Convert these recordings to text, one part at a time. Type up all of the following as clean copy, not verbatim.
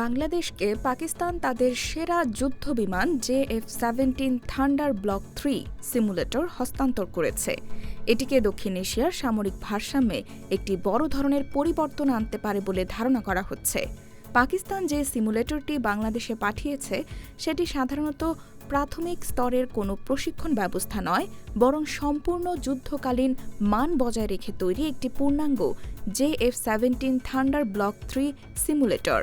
বাংলাদেশকে পাকিস্তান তাদের সেরা যুদ্ধবিমান JF-17 থান্ডার ব্লক 3 সিমুলেটর হস্তান্তর করেছে। এটিকে দক্ষিণ এশিয়ার সামরিক ভারসাম্যে একটি বড় ধরনের পরিবর্তন আনতে পারে বলে ধারণা করা হচ্ছে। পাকিস্তান যে সিমুলেটরটি বাংলাদেশে পাঠিয়েছে সেটি সাধারণত প্রাথমিক স্তরের কোনো প্রশিক্ষণ ব্যবস্থা নয়, বরং সম্পূর্ণ যুদ্ধকালীন মান বজায় রেখে তৈরি একটি পূর্ণাঙ্গ JF-17 থান্ডার ব্লক 3 সিমুলেটর।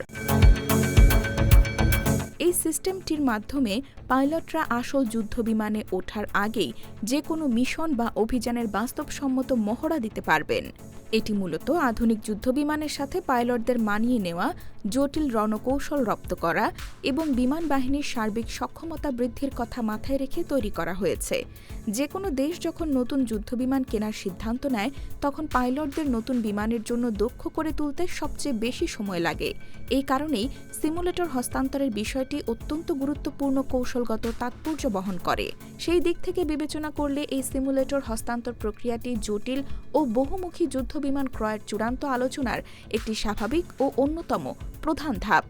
এই সিস্টেমটির মাধ্যমে পাইলটরা আসল যুদ্ধবিমানে ওঠার আগেই যে কোনো মিশন বা অভিযানের বাস্তবসম্মত মহড়া দিতে পারবেন। এটি মূলত আধুনিক যুদ্ধবিমানের সাথে পাইলটদের মানিয়ে নেওয়া, জটিল রণকৌশল রপ্ত করা এবং বিমান বাহিনীর সার্বিক সক্ষমতা বৃদ্ধির কথা মাথায় রেখে তৈরি করা হয়েছে। যে কোনো দেশ যখন নতুন যুদ্ধবিমান কেনার সিদ্ধান্ত নেয়, তখন পাইলটদের নতুন বিমানের জন্য দক্ষ করে তুলতে সবচেয়ে বেশি সময় লাগে। এই কারণেই সিমুলেটর হস্তান্তরের বিষয়টি অত্যন্ত গুরুত্বপূর্ণ কৌশলগত তাৎপর্য বহন করে। সেই দিক থেকে বিবেচনা করলে এই সিমুলেটর হস্তান্তর প্রক্রিয়াটি জটিল ও বহুমুখী যুদ্ধবিমান ক্রয়ের চূড়ান্ত আলোচনার একটি স্বাভাবিক ও অন্যতম প্রধান ধাপ।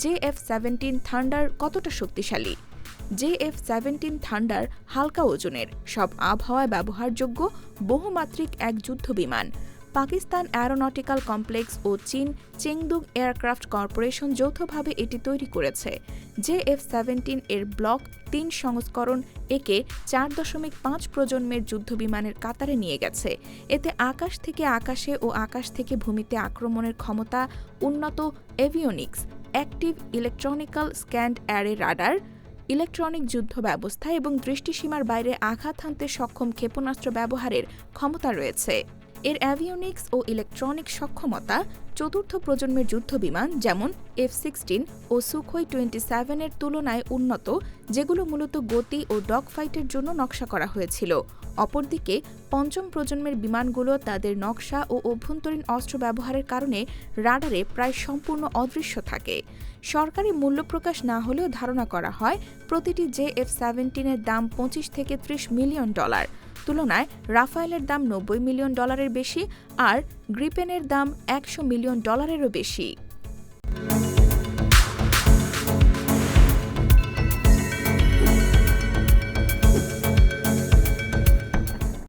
JF-17 থান্ডার কতটা শক্তিশালী? JF-17 থান্ডার হালকা ওজনের, সব আবহাওয়ায় ব্যবহারযোগ্য বহুমাত্রিক এক যুদ্ধবিমান। পাকিস্তান অ্যারোনটিক্যাল কমপ্লেক্স ও চীন চেংদু এয়ারক্রাফট কর্পোরেশন যৌথভাবে এটি তৈরি করেছে। JF-17 এর ব্লক 3 সংস্করণ একে 4.5 প্রজন্মের যুদ্ধবিমানের কাতারে নিয়ে গেছে। এতে আকাশ থেকে আকাশে ও আকাশ থেকে ভূমিতে আক্রমণের ক্ষমতা, উন্নত avionics, active electronical scanned array radar, electronic যুদ্ধ ব্যবস্থা এবং দৃষ্টিসীমার বাইরে আঘাত হানতে সক্ষম ক্ষেপণাস্ত্র ব্যবহারের ক্ষমতা রয়েছে। এর অ্যাভিওনিক্স ও ইলেকট্রনিক সক্ষমতা চতুর্থ প্রজন্মের যুদ্ধবিমান যেমন F-16 ও সুখোই 27 এর তুলনায় উন্নত, যেগুলো মূলত গতি ও ডগ ফাইটের জন্য নকশা করা হয়েছিল। অপরদিকে পঞ্চম প্রজন্মের বিমানগুলো তাদের নকশা ও অভ্যন্তরীণ অস্ত্র ব্যবহারের কারণে রাডারে প্রায় সম্পূর্ণ অদৃশ্য থাকে। সরকারি মূল্য প্রকাশ না হলেও ধারণা করা হয় প্রতিটি JF-17 এর দাম $25 থেকে $30 মিলিয়ন। তুলনায় রাফায়েলের দাম $90 মিলিয়ন বেশি আর গ্রিপেনের দাম $100 মিলিয়নেরও বেশি।